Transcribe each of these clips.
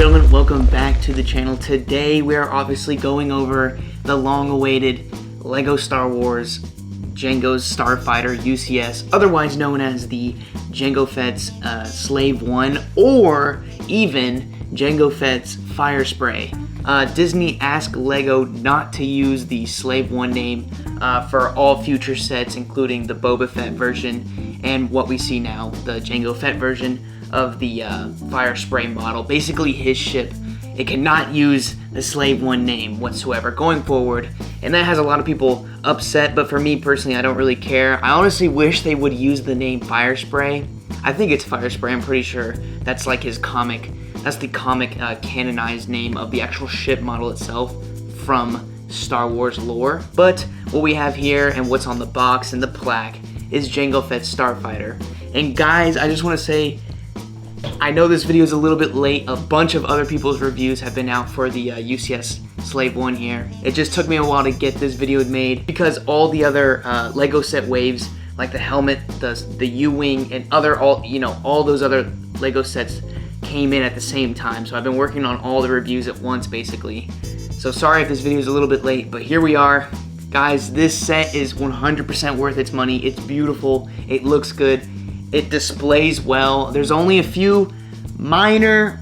gentlemen, welcome back to the channel. Today we are obviously going over the long-awaited LEGO Star Wars Jango's Starfighter UCS, otherwise known as the Jango Fett's Slave 1, or even Jango Fett's Fire Spray. Disney asked LEGO not to use the Slave 1 name for all future sets, including the Boba Fett version and what we see now, the Jango Fett version of the Fire Spray model. Basically his ship, it cannot use the Slave 1 name whatsoever going forward, and that has a lot of people upset, but for me personally, I don't really care. I honestly wish they would use the name Fire Spray. I think it's Fire Spray, I'm pretty sure. That's like his comic, that's the comic canonized name of the actual ship model itself from Star Wars lore. But what we have here and what's on the box and the plaque is Jango Fett's Starfighter. And guys, I just want to say, I know this video is a little bit late. A bunch of other people's reviews have been out for the UCS Slave 1 here. It just took me a while to get this video made because all the other LEGO set waves, like the helmet, the U-wing, and all those other LEGO sets came in at the same time. So I've been working on all the reviews at once, basically. So sorry if this video is a little bit late, but here we are. Guys, this set is 100% worth its money. It's beautiful. It looks good. It displays well. There's only a few minor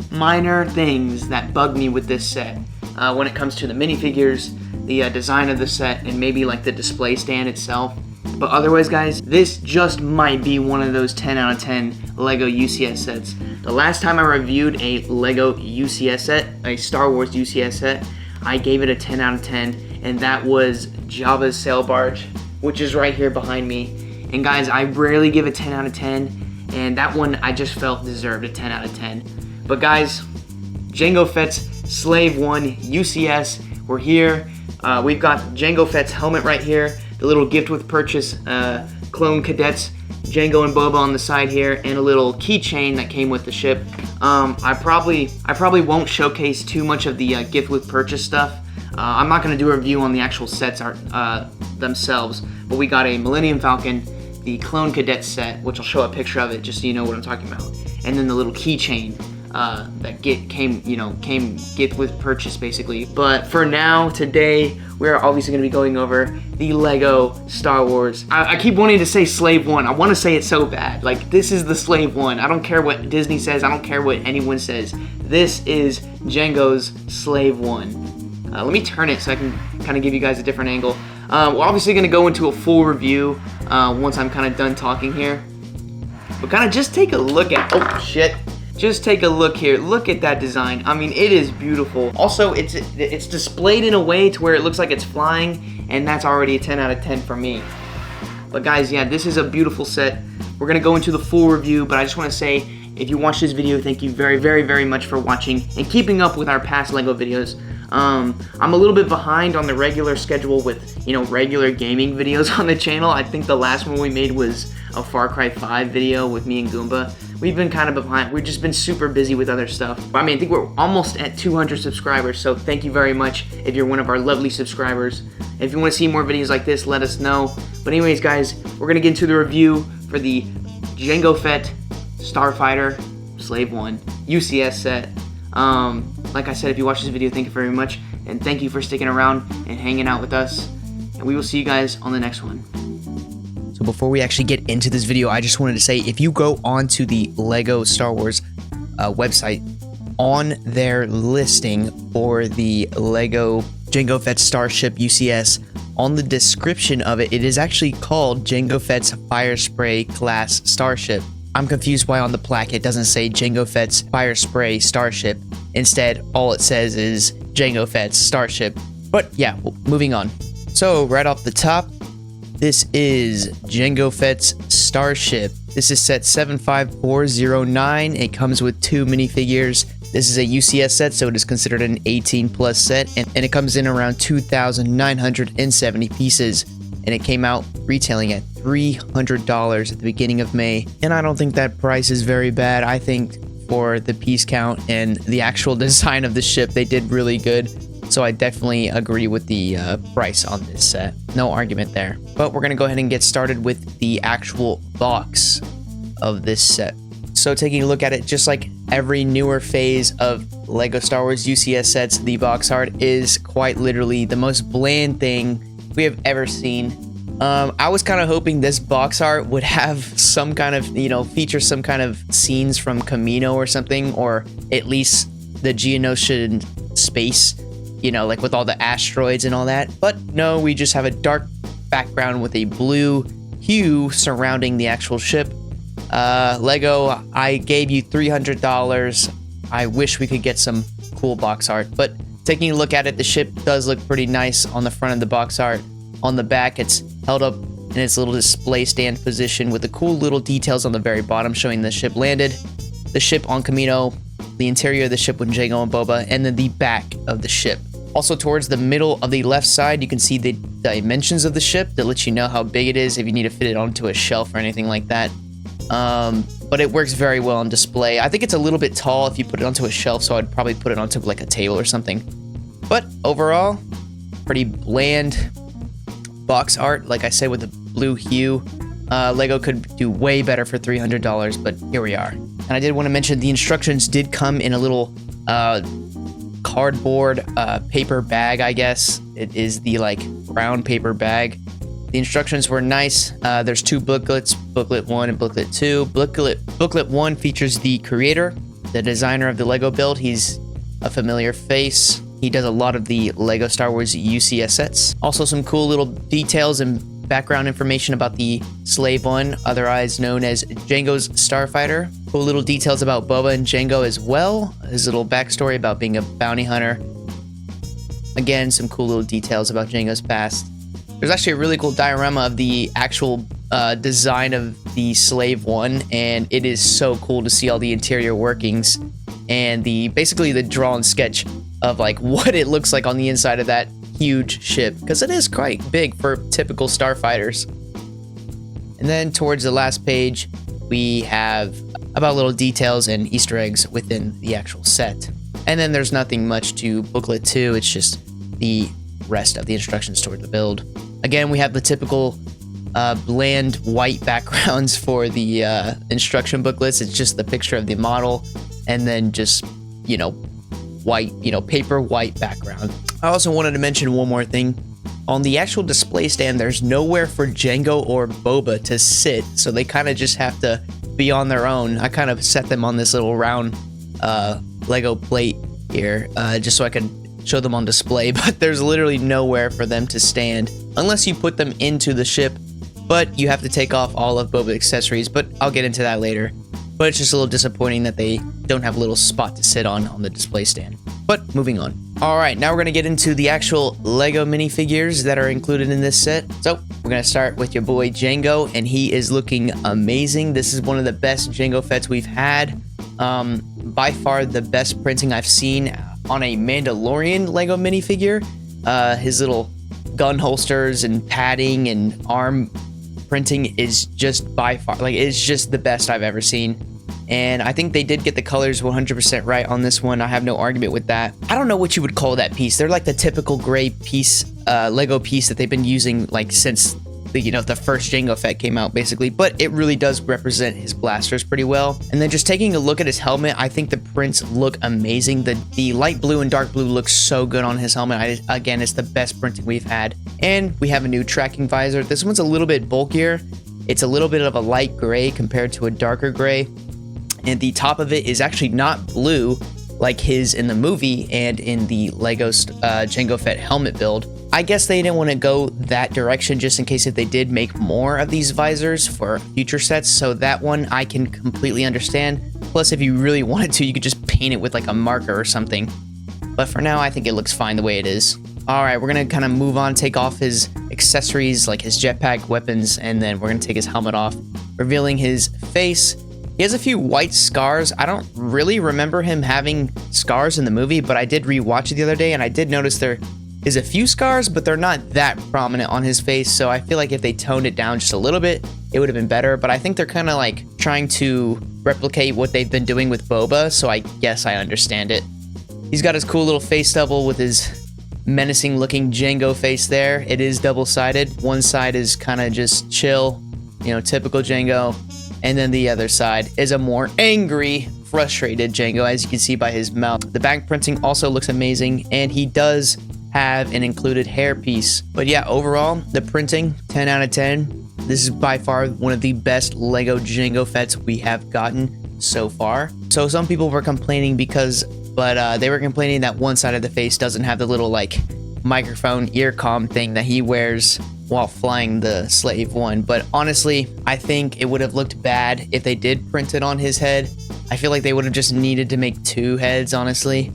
things that bug me with this set when it comes to the minifigures, the design of the set, and maybe like the display stand itself. But otherwise, guys, this just might be one of those 10 out of 10 LEGO UCS sets. The last time I reviewed a LEGO UCS set, a Star Wars UCS set, I gave it a 10 out of 10, and that was Jabba's sail barge, which is right here behind me. And guys, I rarely give a 10 out of 10, and that one I just felt deserved a 10 out of 10. But guys, Jango Fett's Slave 1 UCS, we're here. We've got Jango Fett's helmet right here, the little gift with purchase clone cadets, Jango and Boba on the side here, and a little keychain that came with the ship. I probably won't showcase too much of the gift with purchase stuff. I'm not going to do a review on the actual sets themselves, but we got a Millennium Falcon, the Clone Cadet set, which I'll show a picture of it just so you know what I'm talking about, and then the little keychain that came gift with purchase basically. But for now, today, we're obviously going to be going over the LEGO Star Wars. I keep wanting to say Slave 1. I want to say it so bad. Like, this is the Slave 1. I don't care what Disney says. I don't care what anyone says. This is Jango's Slave 1. Let me turn it so I can kind of give you guys a different angle. We're obviously going to go into a full review once I'm kind of done talking here. But kind of just take a look at, oh shit, just take a look here. Look at that design. I mean, it is beautiful. Also, it's displayed in a way to where it looks like it's flying, and that's already a 10 out of 10 for me. But guys, yeah, this is a beautiful set. We're going to go into the full review, but I just want to say, if you watched this video, thank you very much for watching and keeping up with our past LEGO videos. I'm a little bit behind on the regular schedule with, regular gaming videos on the channel. I think the last one we made was a Far Cry 5 video with me and Goomba. We've been kind of behind. We've just been super busy with other stuff. I mean, I think we're almost at 200 subscribers, so thank you very much if you're one of our lovely subscribers. If you want to see more videos like this, let us know. But anyways, guys, we're going to get into the review for the Jango Fett Starfighter Slave 1 UCS set. Like I said, if you watched this video, thank you very much, and thank you for sticking around and hanging out with us, and we will see you guys on the next one. So before we actually get into this video, I just wanted to say, if you go onto the LEGO Star Wars website, on their listing for the LEGO Jango Fett's Starship UCS, on the description of it, it is actually called Jango Fett's Fire Spray Class Starship. I'm confused why on the plaque it doesn't say Jango Fett's Fire Spray Starship. Instead, all it says is Jango Fett's Starship. But yeah, moving on. So right off the top, this is Jango Fett's Starship. This is set 75409. It comes with 2 minifigures. This is a UCS set, so it is considered an 18+ set, and it comes in around 2,970 pieces. And it came out retailing at $300 at the beginning of May. And I don't think that price is very bad. I think for the piece count and the actual design of the ship, they did really good. So I definitely agree with the price on this set. No argument there. But we're going to go ahead and get started with the actual box of this set. So taking a look at it, just like every newer phase of LEGO Star Wars UCS sets, the box art is quite literally the most bland thing we have ever seen. I was kind of hoping this box art would have some kind of, feature some kind of scenes from Kamino or something, or at least the Geonosian space, like with all the asteroids and all that. But no, we just have a dark background with a blue hue surrounding the actual ship. LEGO, I gave you $300. I wish we could get some cool box art, but taking a look at it, the ship does look pretty nice on the front of the box art. On the back, it's held up in its little display stand position with the cool little details on the very bottom showing the ship landed, the ship on Kamino, the interior of the ship with Jango and Boba, and then the back of the ship. Also towards the middle of the left side, you can see the dimensions of the ship that lets you know how big it is if you need to fit it onto a shelf or anything like that. But it works very well on display. I think it's a little bit tall if you put it onto a shelf, so I'd probably put it onto like a table or something. But overall, pretty bland box art, like I said, with the blue hue. LEGO could do way better for $300, but here we are. And I did want to mention the instructions did come in a little cardboard paper bag, I guess. It is the brown paper bag. The instructions were nice. There's two booklets, booklet 1 and booklet 2. Booklet 1 features the creator, the designer of the LEGO build. He's a familiar face. He does a lot of the LEGO Star Wars UCS sets. Also some cool little details and background information about the Slave One, otherwise known as Jango's Starfighter. Cool little details about Boba and Jango as well. His little backstory about being a bounty hunter. Again, some cool little details about Jango's past. There's actually a really cool diorama of the actual design of the Slave One, and it is so cool to see all the interior workings and basically the drawn sketch of what it looks like on the inside of that huge ship, because it is quite big for typical starfighters. And then towards the last page, we have about little details and Easter eggs within the actual set. And then there's nothing much to booklet 2, it's just the rest of the instructions toward the build. Again, we have the typical bland white backgrounds for the instruction booklets. It's just the picture of the model and then just, white, paper white background. I also wanted to mention one more thing. On the actual display stand, there's nowhere for Jango or Boba to sit, so they kind of just have to be on their own. I kind of set them on this little round Lego plate here, just so I could show them on display, but there's literally nowhere for them to stand unless you put them into the ship, but you have to take off all of Boba's accessories, but I'll get into that later. But it's just a little disappointing that they don't have a little spot to sit on the display stand. But moving on. Alright, now we're going to get into the actual LEGO minifigures that are included in this set. So, we're going to start with your boy Jango, and he is looking amazing. This is one of the best Jango Fett's we've had. By far the best printing I've seen on a Mandalorian LEGO minifigure. His little gun holsters and padding and arm printing is just by far, it's just the best I've ever seen. And I think they did get the colors 100% right on this one. I have no argument with that. I don't know what you would call that piece. They're like the typical gray piece, Lego piece that they've been using since the first Jango Fett came out, basically. But it really does represent his blasters pretty well. And then just taking a look at his helmet, I think the prints look amazing. The light blue and dark blue looks so good on his helmet. Again, it's the best printing we've had. And we have a new tracking visor. This one's a little bit bulkier. It's a little bit of a light gray compared to a darker gray. And the top of it is actually not blue like his in the movie and in the LEGO Jango Fett helmet build. I guess they didn't want to go that direction just in case if they did make more of these visors for future sets, so that one I can completely understand. Plus, if you really wanted to, you could just paint it with a marker or something. But for now, I think it looks fine the way it is. Alright, we're going to kind of move on, take off his accessories like his jetpack, weapons, and then we're going to take his helmet off, revealing his face. He has a few white scars. I don't really remember him having scars in the movie, but I did rewatch it the other day, and I did notice there is a few scars, but they're not that prominent on his face, so I feel like if they toned it down just a little bit, it would have been better. But I think they're kind of trying to replicate what they've been doing with Boba, so I guess I understand it. He's got his cool little face double with his menacing looking Jango face there. It is double-sided. One side is kind of just chill, typical Jango. And then the other side is a more angry, frustrated Jango, as you can see by his mouth. The back printing also looks amazing, and he does have an included hairpiece. But yeah, overall, the printing, 10 out of 10. This is by far one of the best Lego Jango Fett's we have gotten so far. So some people were complaining they were complaining that one side of the face doesn't have the little like microphone ear comm thing that he wears while flying the Slave One. But honestly, I think it would have looked bad if they did print it on his head. I feel like they would have just needed to make two heads, honestly.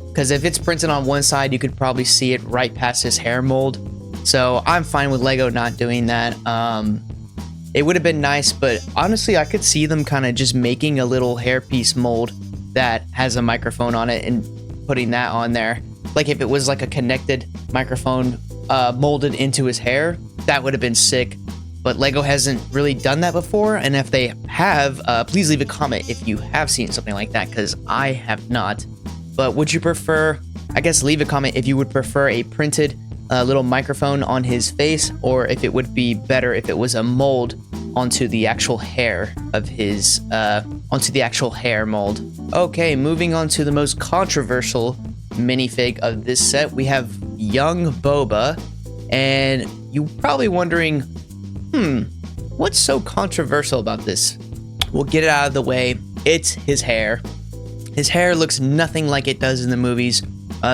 Because if it's printed on one side, you could probably see it right past his hair mold. So I'm fine with Lego not doing that. It would have been nice, but honestly, I could see them kind of just making a little hairpiece mold that has a microphone on it and putting that on there. Like if it was like a connected microphone molded into his hair, that would have been sick. But Lego hasn't really done that before, and if they have, please leave a comment if you have seen something like that, because I have not. But would you prefer, I guess leave a comment if you would prefer a printed little microphone on his face, or if it would be better if it was a mold onto the actual hair of his, onto the actual hair mold. Okay, moving on to the most controversial minifig of this set, we have young Boba, and you're probably wondering, what's so controversial about this? We'll get it out of the way. It's his hair. His hair looks nothing like it does in the movies.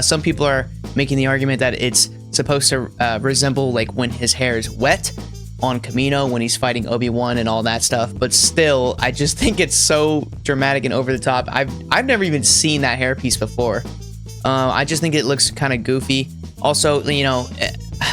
Some people are making the argument that it's supposed to resemble like when his hair is wet on Kamino when he's fighting Obi-Wan and all that stuff, but still, I just think it's so dramatic and over the top. I've never even seen that hairpiece before. I just think it looks kind of goofy. Also, you know,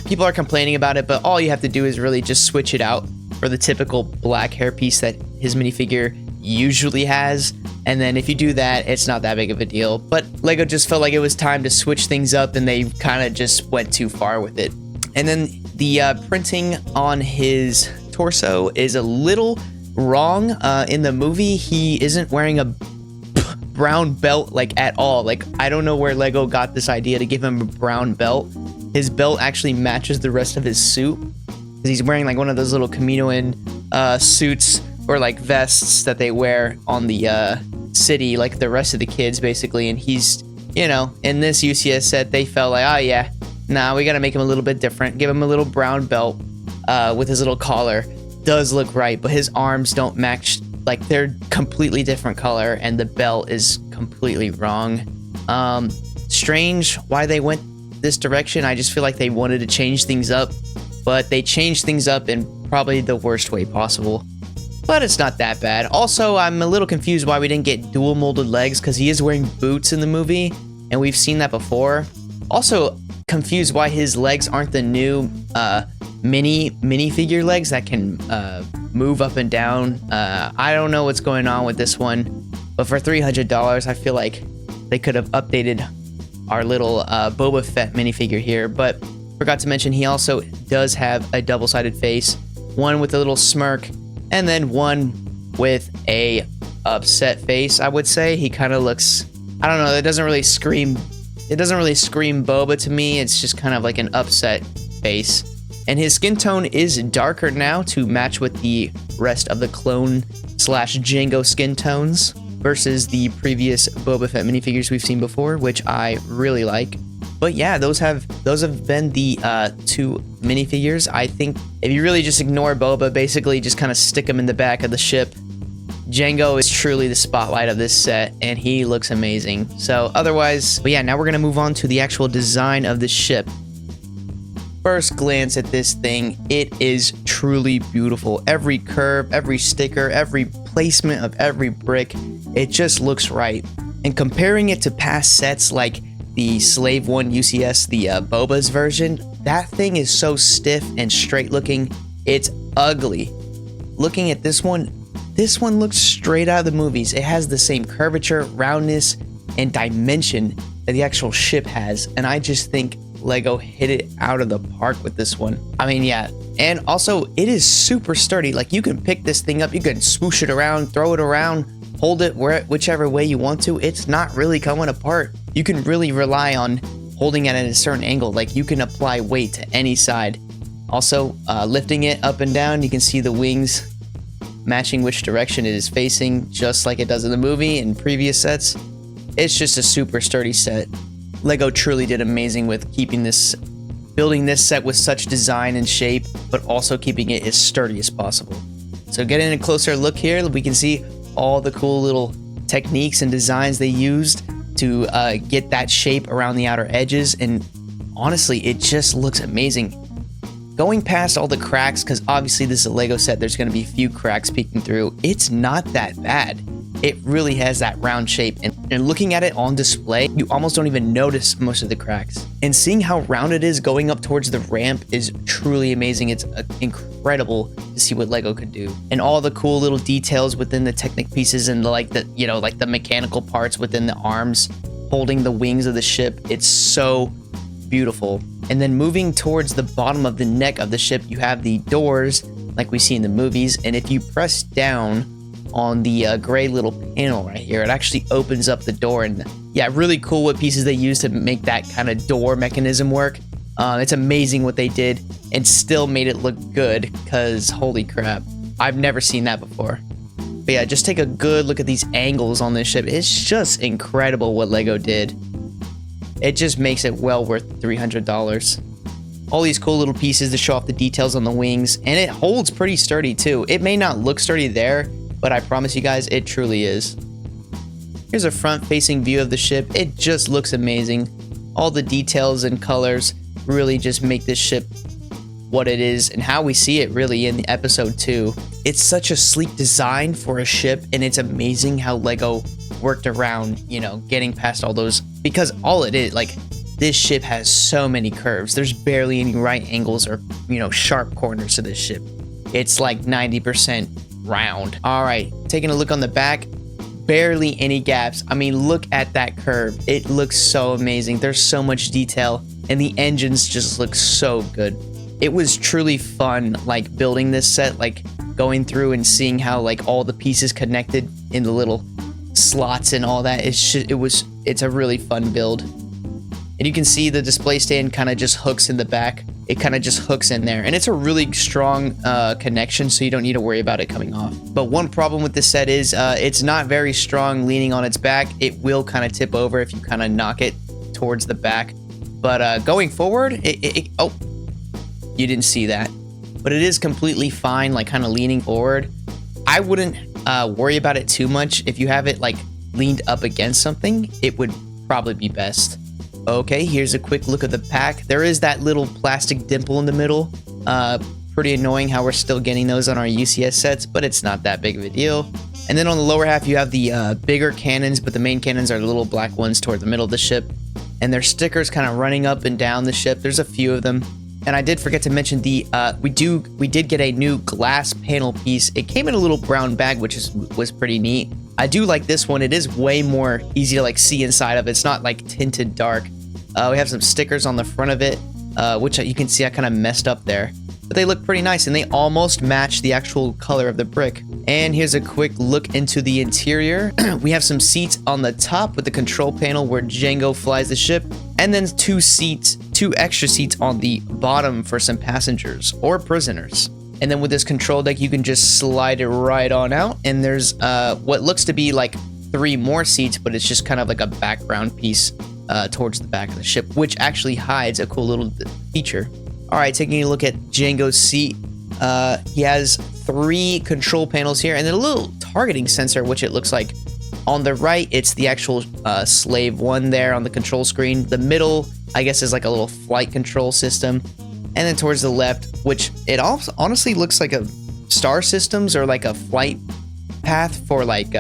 people are complaining about it, but all you have to do is really just switch it out for the typical black hairpiece that his minifigure usually has. And then if you do that, it's not that big of a deal. But Lego just felt like it was time to switch things up, and they kind of just went too far with it. And then the printing on his torso is a little wrong. In the movie, he isn't wearing a brown belt like at all. Like, I don't know where Lego got this idea to give him a brown belt. His belt actually matches the rest of his suit, because he's wearing like one of those little Kaminoan suits or like vests that they wear on the city, like the rest of the kids basically. And he's, you know, in this UCS set, they felt like, oh yeah, nah, we gotta make him a little bit different, give him a little brown belt with his little collar. Does look right, but his arms don't match. Like, they're completely different color, and the belt is completely wrong. Strange why they went this direction. I just feel like they wanted to change things up, but they changed things up in probably the worst way possible. But it's not that bad. Also, I'm a little confused why we didn't get dual molded legs, because he is wearing boots in the movie, and we've seen that before. Also, confused why his legs aren't the new minifigure legs that can move up and down. I don't know what's going on with this one, but for $300, I feel like they could have updated our little Boba Fett minifigure here. But forgot to mention, he also does have a double-sided face, one with a little smirk, and then one with a upset face. I would say he kind of looks, I don't know, it doesn't really scream Boba to me. It's just kind of like an upset face. And his skin tone is darker now to match with the rest of the clone / Jango skin tones versus the previous Boba Fett minifigures we've seen before, which I really like. But yeah, those have been the two minifigures. I think if you really just ignore Boba, basically just kind of stick him in the back of the ship, Jango is truly the spotlight of this set, and he looks amazing. So otherwise, but yeah, now we're gonna move on to the actual design of the ship. First glance at this thing, it is truly beautiful. Every curve, every sticker, every placement of every brick, it just looks right. And comparing it to past sets like the Slave One UCS, the Boba's version, that thing is so stiff and straight looking, it's ugly. Looking at this one looks straight out of the movies. It has the same curvature, roundness, and dimension that the actual ship has, and I just think Lego hit it out of the park with this one. I mean, yeah, and also it is super sturdy. Like, you can pick this thing up, you can swoosh it around, throw it around, hold it whichever way you want to. It's not really coming apart. You can really rely on holding it at a certain angle. Like, you can apply weight to any side. Also, lifting it up and down, you can see the wings matching which direction it is facing, just like it does in the movie and previous sets. It's just a super sturdy set. LEGO truly did amazing with building this set with such design and shape, but also keeping it as sturdy as possible. So getting a closer look here, we can see all the cool little techniques and designs they used to get that shape around the outer edges, and honestly, it just looks amazing. Going past all the cracks, because obviously this is a LEGO set, there's going to be a few cracks peeking through. It's not that bad. It really has that round shape, and looking at it on display, you almost don't even notice most of the cracks. And seeing how round it is going up towards the ramp is truly amazing. It's incredible to see what LEGO could do, and all the cool little details within the Technic pieces and like the mechanical parts within the arms holding the wings of the ship. It's so beautiful. And then moving towards the bottom of the neck of the ship, you have the doors like we see in the movies, and if you press down on the gray little panel right here, it actually opens up the door. And yeah, really cool what pieces they used to make that kind of door mechanism work. It's amazing what they did, and still made it look good, because holy crap, I've never seen that before. But yeah, just take a good look at these angles on this ship. It's just incredible what LEGO did. It just makes it well worth $300. All these cool little pieces to show off the details on the wings, and it holds pretty sturdy too. It may not look sturdy there, but I promise you guys, it truly is. Here's a front-facing view of the ship. It just looks amazing. All the details and colors really just make this ship what it is, and how we see it really in the episode 2. It's such a sleek design for a ship, and it's amazing how LEGO worked around, getting past all those, because all it is, like, this ship has so many curves. There's barely any right angles or, sharp corners to this ship. It's like 90% round. All right, taking a look on the back, barely any gaps. I mean, look at that curve. It looks so amazing. There's so much detail, and the engines just look so good. It was truly fun, like, building this set, like going through and seeing how like all the pieces connected in the little slots and all that. It's a really fun build. And you can see the display stand kind of just hooks in the back. It kind of just hooks in there, and it's a really strong connection, so you don't need to worry about it coming off. But one problem with this set is it's not very strong leaning on its back. It will kind of tip over if you kind of knock it towards the back. But going forward, oh, you didn't see that. But it is completely fine, like kind of leaning forward. I wouldn't worry about it too much. If you have it like leaned up against something, it would probably be best. Okay, here's a quick look at the pack. There is that little plastic dimple in the middle. Pretty annoying how we're still getting those on our UCS sets, but it's not that big of a deal. And then on the lower half, you have the bigger cannons, but the main cannons are the little black ones toward the middle of the ship. And there's stickers kind of running up and down the ship. There's a few of them. And I did forget to mention we did get a new glass panel piece. It came in a little brown bag, which was pretty neat. I do like this one. It is way more easy to like see inside of. It's not like tinted dark. We have some stickers on the front of it, which you can see I kind of messed up there. But they look pretty nice, and they almost match the actual color of the brick. And here's a quick look into the interior. We have some seats on the top with the control panel where Jango flies the ship, and then two extra seats on the bottom for some passengers or prisoners. And then with this control deck, you can just slide it right on out, and there's what looks to be like 3 more seats, but it's just kind of like a background piece towards the back of the ship, which actually hides a cool little feature. All right, taking a look at Jango's seat. He has 3 control panels here, and then a little targeting sensor, which it looks like. On the right, it's the actual slave 1 there on the control screen. The middle, I guess, is like a little flight control system. And then towards the left, which it also honestly looks like a star systems or like a flight path for like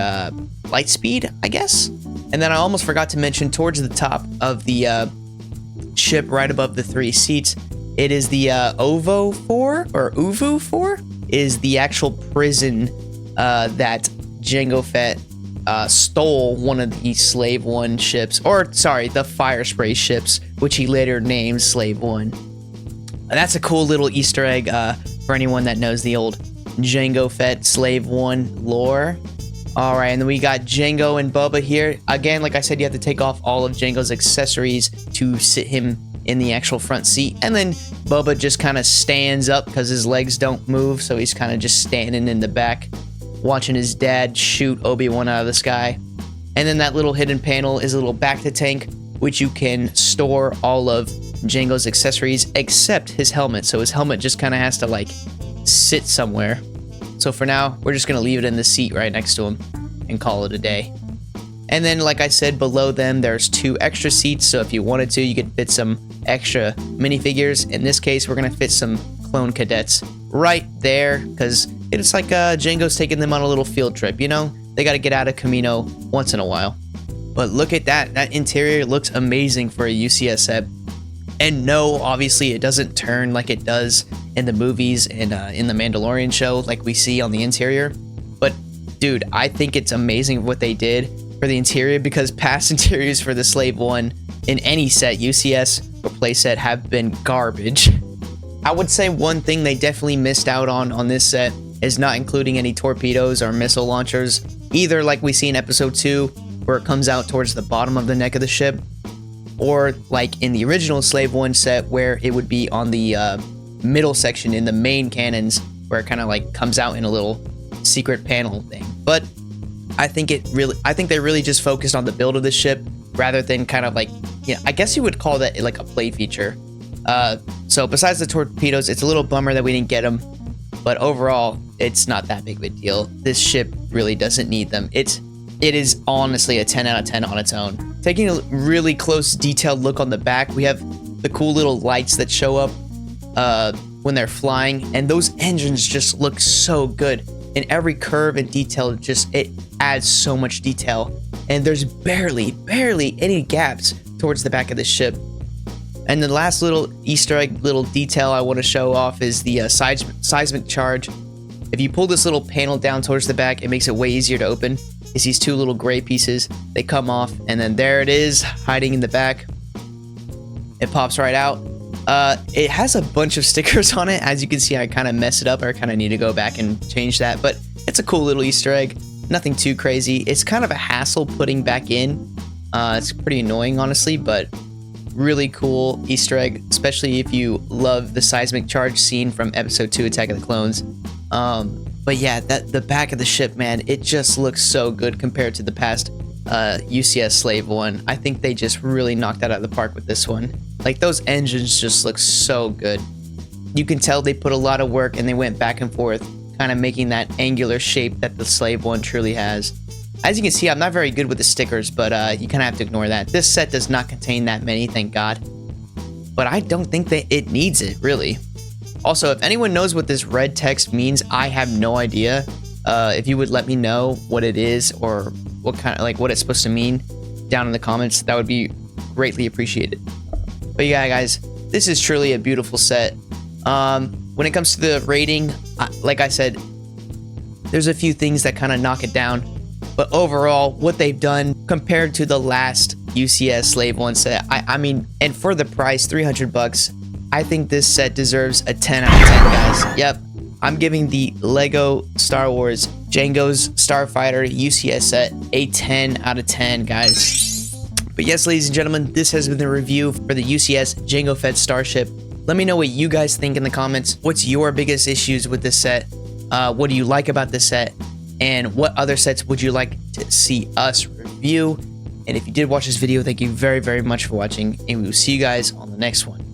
light speed, I guess. And then I almost forgot to mention towards the top of the ship, right above the 3 seats, it is the OVO 4 or UVO 4 is the actual prison that Jango Fett stole one of the Slave 1 ships, or sorry, the Fire Spray ships, which he later named Slave 1. That's a cool little Easter egg for anyone that knows the old Jango Fett Slave 1 lore. Alright, and then we got Jango and Bubba here. Again, like I said, you have to take off all of Jango's accessories to sit him in the actual front seat. And then Bubba just kind of stands up because his legs don't move, so he's kind of just standing in the back. watching his dad shoot Obi-Wan out of the sky. And then that little hidden panel is a little bacta tank, which you can store all of Jango's accessories except his helmet. So his helmet just kind of has to like sit somewhere. So for now, we're just going to leave it in the seat right next to him and call it a day. And then, like I said, below them, there's 2 extra seats. So if you wanted to, you could fit some extra minifigures. In this case, we're going to fit some clone cadets right there because it's like Jango's taking them on a little field trip, you know? They got to get out of Camino once in a while. But look at that. That interior looks amazing for a UCS set. And no, obviously, it doesn't turn like it does in the movies and in the Mandalorian show like we see on the interior. But, dude, I think it's amazing what they did for the interior because past interiors for the Slave One in any set, UCS or playset, have been garbage. I would say one thing they definitely missed out on this set is not including any torpedoes or missile launchers, either like we see in episode 2 where it comes out towards the bottom of the neck of the ship, or like in the original Slave One set where it would be on the middle section in the main cannons where it kind of like comes out in a little secret panel thing. But I think they really just focused on the build of the ship rather than kind of like, you know, I guess you would call that like a play feature. So besides the torpedoes, it's a little bummer that we didn't get them, but overall, it's not that big of a deal. This ship really doesn't need them. It is honestly a 10 out of 10 on its own. Taking a really close detailed look on the back, we have the cool little lights that show up when they're flying, and those engines just look so good. In every curve and detail, it adds so much detail, and there's barely any gaps towards the back of the ship. And the last little Easter egg, little detail I want to show off is the seismic charge. If you pull this little panel down towards the back, it makes it way easier to open. It's these 2 little gray pieces. They come off, and then there it is, hiding in the back. It pops right out. It has a bunch of stickers on it. As you can see, I kind of messed it up. I kind of need to go back and change that, but it's a cool little Easter egg. Nothing too crazy. It's kind of a hassle putting back in. It's pretty annoying, honestly, but really cool Easter egg, especially if you love the seismic charge scene from episode 2 Attack of the Clones. But yeah, the back of the ship, man, it just looks so good compared to the past UCS Slave One. I think they just really knocked that out of the park with this one. Like, those engines just look so good. You can tell they put a lot of work and they went back and forth, kind of making that angular shape that the Slave One truly has. As you can see, I'm not very good with the stickers, but you kind of have to ignore that. This set does not contain that many, thank God. But I don't think that it needs it, really. Also, if anyone knows what this red text means, I have no idea. If you would let me know what it is or what it's supposed to mean down in the comments, that would be greatly appreciated. But yeah, guys, this is truly a beautiful set. When it comes to the rating, like I said, there's a few things that kind of knock it down. But overall, what they've done compared to the last UCS Slave One set, I mean, and for the price, $300, I think this set deserves a 10 out of 10, guys. Yep, I'm giving the Lego Star Wars Jango's Starfighter UCS set a 10 out of 10, guys. But yes, ladies and gentlemen, this has been the review for the UCS Jango Fett Starship. Let me know what you guys think in the comments. What's your biggest issues with this set? What do you like about this set? And what other sets would you like to see us review? And if you did watch this video, thank you very, very much for watching, and we will see you guys on the next one.